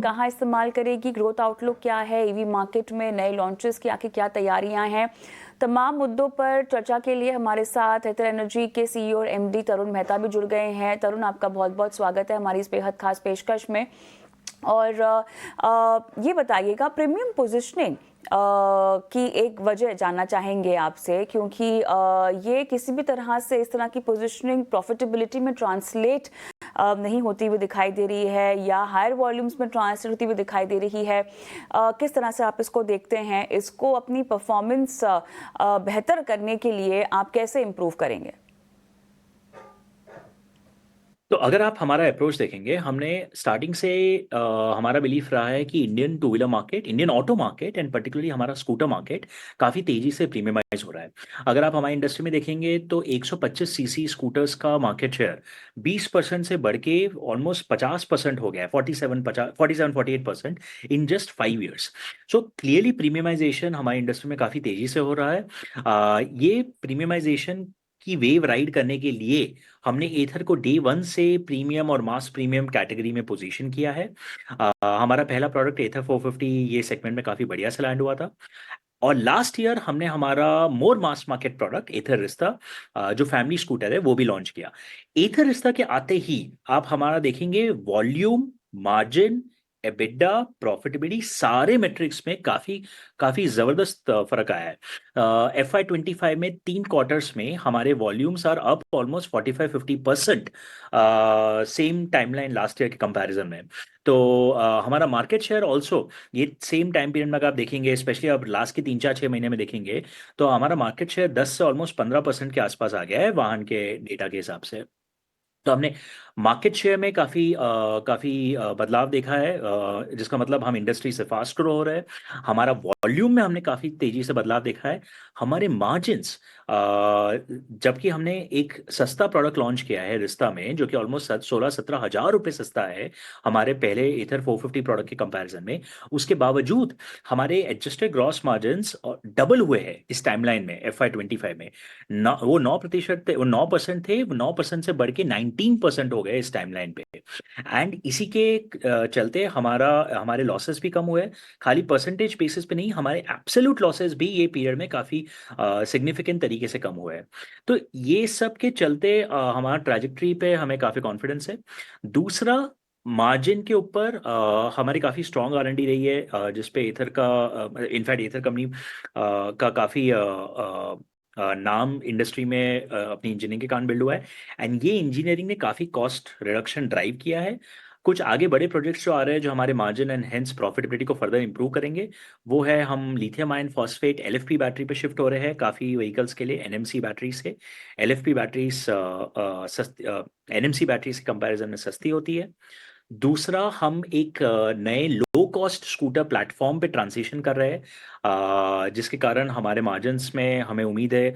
कहाँ इस्तेमाल करेगी, ग्रोथ आउटलुक क्या है, ईवी मार्केट में नए लॉन्चेस की आखिर क्या तैयारियां हैं, तमाम मुद्दों पर चर्चा के लिए हमारे साथ एथर एनर्जी के सीईओ और एमडी तरुण मेहता भी जुड़ गए हैं। तरुण, आपका बहुत बहुत स्वागत है हमारी इस बेहद खास पेशकश में। और ये बताइएगा, प्रीमियम पोजीशनिंग की एक वजह जानना चाहेंगे आपसे, क्योंकि ये किसी भी तरह से इस तरह की पोजीशनिंग प्रॉफिटेबिलिटी में ट्रांसलेट नहीं होती हुई दिखाई दे रही है या हायर वॉल्यूम्स में ट्रांसलेट होती हुई दिखाई दे रही है। किस तरह से आप इसको देखते हैं? इसको अपनी परफॉर्मेंस बेहतर करने के लिए आप कैसे इम्प्रूव करेंगे? तो अगर आप हमारा अप्रोच देखेंगे, हमने स्टार्टिंग से हमारा बिलीफ रहा है कि Indian two wheeler market, Indian auto market and particularly हमारा स्कूटर मार्केट काफ़ी तेजी से प्रीमियमाइज हो रहा है। अगर आप हमारी इंडस्ट्री में देखेंगे तो 125 सीसी स्कूटर्स का मार्केट शेयर 20% से बढ़ के ऑलमोस्ट 50% हो गया है, 47-48% in just 5 years. So clearly premiumization हमारी इंडस्ट्री में काफ़ी तेजी से हो रहा है। ये प्रीमियमाइजेशन की वेव राइड करने के लिए हमने एथर को डे वन से प्रीमियम और मास प्रीमियम कैटेगरी में पोजीशन किया है। हमारा पहला प्रोडक्ट एथर 450 ये सेगमेंट में काफ़ी बढ़िया से लैंड हुआ था। और लास्ट ईयर हमने हमारा मोर मास मार्केट प्रोडक्ट एथर रिस्ता, जो फैमिली स्कूटर है, वो भी लॉन्च किया। एथर रिस्ता के आते ही आप हमारा देखेंगे वॉल्यूम, मार्जिन, एबिडा, प्रॉफिटेबिलिटी, सारे मेट्रिक्स में काफ़ी काफ़ी ज़बरदस्त फर्क आया है। FY25 में 3 क्वार्टर्स में हमारे volumes are up almost 45-50% same timeline last year के कंपैरिजन में। तो हमारा मार्केट शेयर ऑल्सो ये सेम टाइम पीरियड में अगर आप देखेंगे, स्पेशली अब लास्ट के 3-4-6 महीने में देखेंगे, तो हमारा मार्केट शेयर 10 से ऑलमोस्ट 15% के आसपास आ गया है वाहन के डेटा के हिसाब से। तो हमने मार्केट शेयर में काफ़ी बदलाव देखा है, जिसका मतलब हम इंडस्ट्री से फास्ट ग्रो हो रहे हैं। हमारा वॉल्यूम में हमने काफ़ी तेज़ी से बदलाव देखा है। हमारे मार्जिन्स, जबकि हमने एक सस्ता प्रोडक्ट लॉन्च किया है रिश्ता में, जो कि ऑलमोस्ट 16-17 हज़ार रुपये सस्ता है हमारे पहले एथर 450 प्रोडक्ट के कंपैरिजन में, उसके बावजूद हमारे एडजस्टेड ग्रॉस मार्जिन्स डबल हुए हैं इस टाइमलाइन में। FY25 में वो 9% थे, वो 9% थे, वो 9% से बढ़ के 19% हो गए इस टाइमलाइन पे। एंड इसी के चलते हमारे लॉसेस भी कम हुए। खाली परसेंटेज बेसिस पे नहीं, हमारे एब्सोल्यूट लॉसेस भी ये पीरियड में काफ़ी सिग्निफिकेंट तरीके से कम हुए हैं। तो ये सब के चलते हमारा ट्रैजेक्टरी पे हमें काफ़ी कॉन्फिडेंस है। दूसरा, मार्जिन के ऊपर हमारी काफ़ी स्ट्रॉन्ग R&D रही है, जिसपे एथर का, इनफैक्ट एथर कंपनी का काफ़ी नाम इंडस्ट्री में अपनी इंजीनियरिंग के कारण बिल्ड हुआ है। एंड ये इंजीनियरिंग ने काफ़ी कॉस्ट रिडक्शन ड्राइव किया है। कुछ आगे बड़े प्रोजेक्ट्स जो आ रहे हैं, जो हमारे मार्जिन एंड हेंस प्रॉफिटेबिलिटी को फर्दर इंप्रूव करेंगे, वो है हम lithium ion phosphate LFP battery पे शिफ्ट हो रहे हैं काफ़ी व्हीकल्स के लिए NMC बैटरी से। LFP बैटरीज NMC बैटरीज के कंपैरिजन में सस्ती होती है। दूसरा, हम एक नए लो कॉस्ट स्कूटर प्लेटफॉर्म पे ट्रांजिशन कर रहे हैं, जिसके कारण हमारे मार्जिन्स में हमें उम्मीद है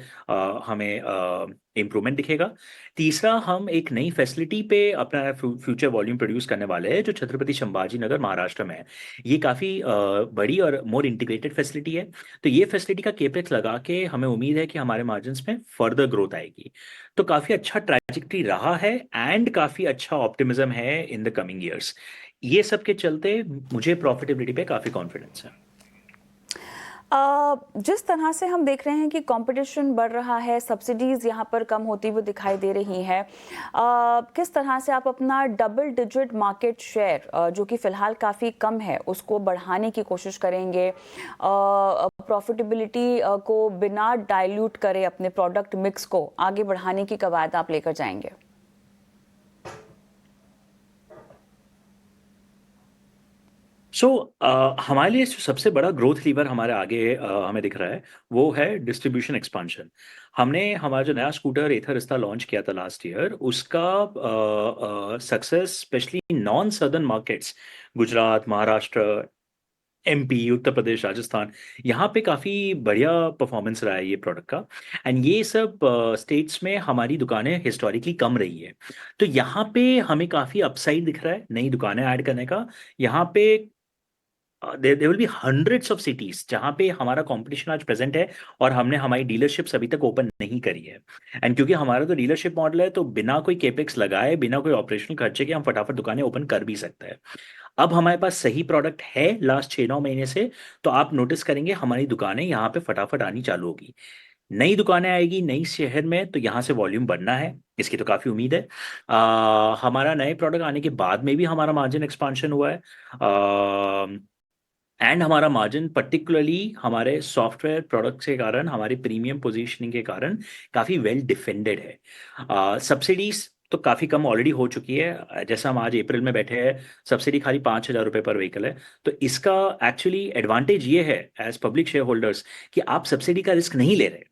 हमें इम्प्रूवमेंट दिखेगा। तीसरा, हम एक नई फैसिलिटी पे अपना फ्यूचर वॉल्यूम प्रोड्यूस करने वाले हैं, जो छत्रपति संभाजी नगर महाराष्ट्र में है। ये काफ़ी बड़ी और मोर इंटीग्रेटेड फैसिलिटी है। तो ये फैसिलिटी का केपेक्स लगा के हमें उम्मीद है कि हमारे मार्जिन्स में फर्दर ग्रोथ आएगी। तो काफ़ी अच्छा ट्रैजेक्टरी रहा है एंड काफ़ी अच्छा ऑप्टिमिज्म है इन द कमिंग ईयर्स। ये सब के चलते मुझे प्रॉफिटेबिलिटी पे काफ़ी कॉन्फिडेंस है। जिस तरह से हम देख रहे हैं कि कंपटीशन बढ़ रहा है, सब्सिडीज़ यहाँ पर कम होती हुई दिखाई दे रही हैं, किस तरह से आप अपना डबल डिजिट मार्केट शेयर, जो कि फ़िलहाल काफ़ी कम है, उसको बढ़ाने की कोशिश करेंगे? प्रॉफिटेबिलिटी को बिना डाइल्यूट करे अपने प्रोडक्ट मिक्स को आगे बढ़ाने की कवायद आप लेकर जाएंगे? सो हमारे लिए जो सबसे बड़ा ग्रोथ लीवर हमारे आगे हमें दिख रहा है, वो है डिस्ट्रीब्यूशन एक्सपांशन। हमने हमारा जो नया स्कूटर एथर रिस्ता लॉन्च किया था लास्ट ईयर, उसका success specially non southern markets, Gujarat, Maharashtra, MP, Uttar Pradesh, Rajasthan, यहाँ पे काफ़ी बढ़िया परफॉर्मेंस रहा है ये प्रोडक्ट का। एंड ये सब स्टेट्स में हमारी दुकानें हिस्टोरिकली कम रही है। तो यहाँ पे हमें काफ़ी अपसाइड दिख रहा है नई दुकानें ऐड करने का। यहाँ पे there will be hundreds of cities जहाँ पे हमारा कंपटीशन आज प्रेजेंट है, और हमने हमारी डीलरशिप्स अभी तक ओपन नहीं करी है। एंड क्योंकि हमारा तो डीलरशिप मॉडल है, तो बिना कोई केपेक्स लगाए, बिना कोई ऑपरेशनल खर्चे के हम फटाफट दुकानें ओपन कर भी सकते हैं। अब हमारे पास सही प्रोडक्ट है लास्ट 6-9 महीने से, तो आप नोटिस करेंगे हमारी दुकानें यहाँ पे फटाफट आनी चालू होगी। नई दुकानें आएगी नई शहर में, तो यहाँ से वॉल्यूम बढ़ना है, इसकी तो काफ़ी उम्मीद है। हमारा नए प्रोडक्ट आने के बाद में भी हमारा मार्जिन एक्सपांशन हुआ है। एंड हमारा मार्जिन पर्टिकुलरली हमारे सॉफ्टवेयर प्रोडक्ट्स के कारण, हमारी प्रीमियम पोजीशनिंग के कारण काफ़ी वेल डिफेंडेड है। सब्सिडीज तो काफ़ी कम ऑलरेडी हो चुकी है। जैसा हम आज अप्रैल में बैठे हैं, सब्सिडी खाली 5,000 रुपये पर व्हीकल है। तो इसका एक्चुअली एडवांटेज ये है एज पब्लिक शेयर होल्डर्स कि आप सब्सिडी का रिस्क नहीं ले रहे।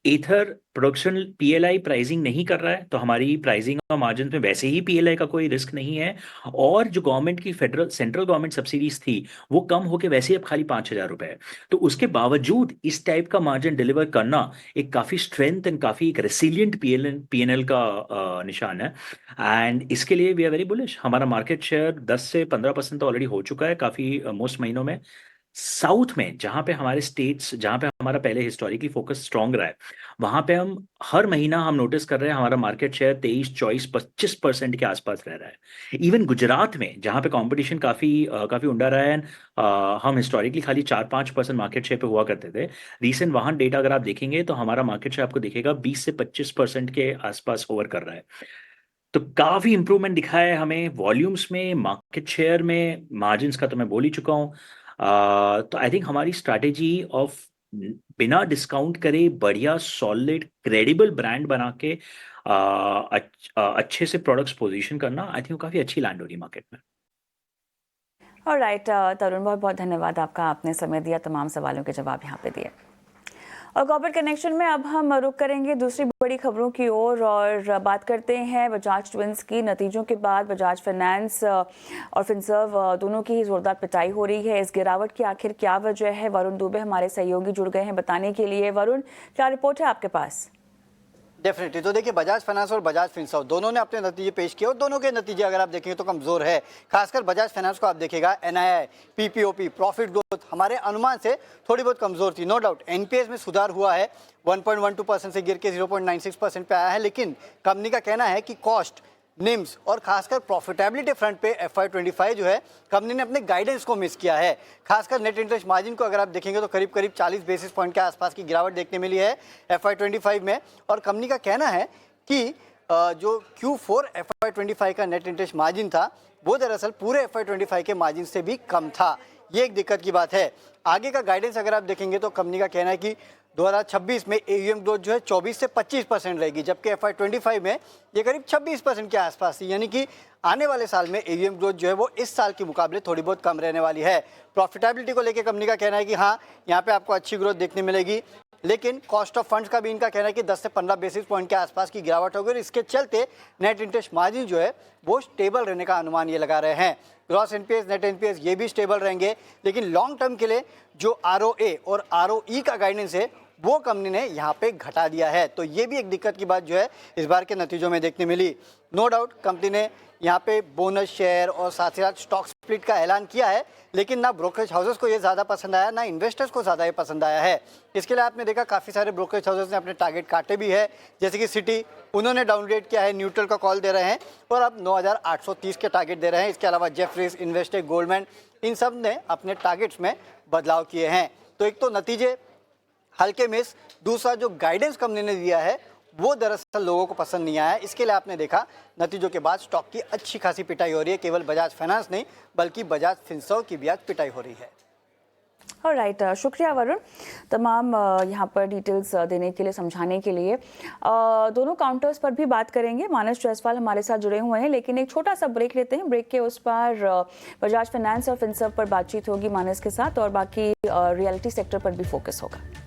एथर प्रोडक्शन पीएलआई प्राइसिंग नहीं कर रहा है, तो हमारी प्राइसिंग और मार्जिन में वैसे ही पीएलआई का कोई रिस्क नहीं है। और जो गवर्नमेंट की सेंट्रल गवर्नमेंट सब्सिडीज थी वो कम होकर वैसे ही अब खाली 5,000 रुपये है। तो उसके बावजूद इस टाइप का मार्जिन डिलीवर करना एक काफ़ी स्ट्रेंथ एंड काफ़ी एक रेसिलियंट पीएनएल का निशान है। एंड इसके लिए वी आर वेरी बुलिश। हमारा मार्केट शेयर 10 से 15% तो ऑलरेडी हो चुका है काफ़ी मोस्ट महीनों में। साउथ में जहाँ पे हमारे स्टेट्स, जहाँ पे हमारा पहले हिस्टोरिकली फोकस स्ट्रांग रहा है, वहाँ पे हम हर महीना हम नोटिस कर रहे हैं हमारा मार्केट शेयर 23, 24, 25% के आसपास रह रहा है। इवन गुजरात में जहाँ पे कंपटीशन काफ़ी उंडा रहा है, हम हिस्टोरिकली खाली 4-5% मार्केट शेयर पे हुआ करते थे। रीसेंट वहाँ डेटा अगर आप देखेंगे तो हमारा मार्केट शेयर आपको दिखेगा 20 से 25% के आसपास होवर कर रहा है। तो काफ़ी इंप्रूवमेंट दिखा है हमें वॉल्यूम्स में, मार्केट शेयर में, मार्जिन्स का तो मैं बोल ही चुका हूँ। तो आई थिंक हमारी स्ट्रैटेजी ऑफ बिना डिस्काउंट करे बढ़िया सॉलिड क्रेडिबल ब्रांड बना के अच्छे से प्रोडक्ट्स पोजीशन करना, आई थिंक काफ़ी अच्छी लैंड हो रही मार्केट में। ऑलराइट तरुण, बहुत बहुत धन्यवाद आपका, आपने समय दिया, तमाम सवालों के जवाब यहाँ पे दिए। और कॉर्पोरेट कनेक्शन में अब हम रुक करेंगे दूसरी बड़ी खबरों की ओर और बात करते हैं बजाज ट्विंस की। नतीजों के बाद बजाज फाइनेंस और फिनसर्व दोनों की ही जोरदार पिटाई हो रही है। इस गिरावट की आखिर क्या वजह है? वरुण दुबे हमारे सहयोगी जुड़ गए हैं बताने के लिए। वरुण, क्या रिपोर्ट है आपके पास? डेफिनेटली। तो देखिए, बजाज फाइनेंस और बजाज फिनसर्व दोनों ने अपने नतीजे पेश किए और दोनों के नतीजे अगर आप देखेंगे तो कमजोर है। खासकर बजाज फाइनेंस को आप देखिएगा, एनआईआई, पीपीओपी, प्रॉफिट ग्रोथ हमारे अनुमान से थोड़ी बहुत कमजोर थी। नो डाउट एनपीएस में सुधार हुआ है, 1.12% से गिर के 0.96% पे आया है। लेकिन कंपनी का कहना है कि कॉस्ट, निम्स और खासकर प्रॉफिटेबिलिटी फ्रंट पे FY25 जो है कंपनी ने अपने गाइडेंस को मिस किया है। खासकर नेट इंटरेस्ट मार्जिन को अगर आप देखेंगे तो करीब करीब 40 बेसिस पॉइंट के आसपास की गिरावट देखने मिली है FY25 में। और कंपनी का कहना है कि जो Q4 FY25 का नेट इंटरेस्ट मार्जिन था वो दरअसल पूरे FY25 के मार्जिन से भी कम था। ये एक दिक्कत की बात है। आगे का गाइडेंस अगर आप देखेंगे तो कंपनी का कहना है कि 2026 में AUM ग्रोथ जो है 24 से 25% रहेगी, जबकि FY25 में ये करीब 26% के आसपास थी। यानी कि आने वाले साल में AUM ग्रोथ जो है वो इस साल के मुकाबले थोड़ी बहुत कम रहने वाली है। प्रॉफिटेबिलिटी को लेकर कंपनी का कहना है कि हाँ, यहाँ पे आपको अच्छी ग्रोथ देखने मिलेगी, लेकिन कॉस्ट ऑफ फंड्स का भी इनका कहना है कि 10 से 15 बेसिस पॉइंट के आसपास की गिरावट होगी और इसके चलते नेट इंटरेस्ट मार्जिन जो है वो स्टेबल रहने का अनुमान ये लगा रहे हैं। ग्रॉस एनपीएस, नेट एनपीएस ये भी स्टेबल रहेंगे, लेकिन लॉन्ग टर्म के लिए जो ROA और ROE का गाइडेंस है वो कंपनी ने यहाँ पे घटा दिया है। तो ये भी एक दिक्कत की बात जो है इस बार के नतीजों में देखने मिली। नो डाउट कंपनी ने यहाँ पे बोनस शेयर और साथ ही साथ स्टॉक स्प्लिट का ऐलान किया है, लेकिन ना ब्रोकरेज हाउसेस को ये ज़्यादा पसंद आया, ना इन्वेस्टर्स को ज़्यादा ये पसंद आया है। इसके लिए आपने देखा काफ़ी सारे ब्रोकरेज हाउसेस ने अपने टारगेट काटे भी है, जैसे कि सिटी, उन्होंने डाउनग्रेड किया है, न्यूट्रल का कॉल दे रहे हैं और अब 9,830 के टारगेट दे रहे हैं। इसके अलावा जेफरीज, इन्वेस्टेक, गोल्डमैन, इन सब ने अपने टारगेट्स में बदलाव किए हैं। तो एक तो नतीजे हल्के मिस, दूसरा जो गाइडेंस कंपनी ने दिया है वो दरअसल लोगों को पसंद नहीं आया। इसके लिए आपने देखा नतीजों के बाद स्टॉक की अच्छी खासी पिटाई हो रही है। केवल बजाज फाइनेंस नहीं बल्कि बजाज फिनसर्व की भी आज पिटाई हो रही है। ऑलराइट, शुक्रिया वरुण, तमाम यहाँ पर डिटेल्स देने के लिए, समझाने के लिए। दोनों काउंटर्स पर भी बात करेंगे। मानस जायसवाल हमारे साथ जुड़े हुए हैं, लेकिन एक छोटा सा ब्रेक लेते हैं। ब्रेक के उस पर बजाज फाइनेंस और फिनसर्व पर बातचीत होगी मानस के साथ और बाकी रियलिटी सेक्टर पर भी फोकस होगा।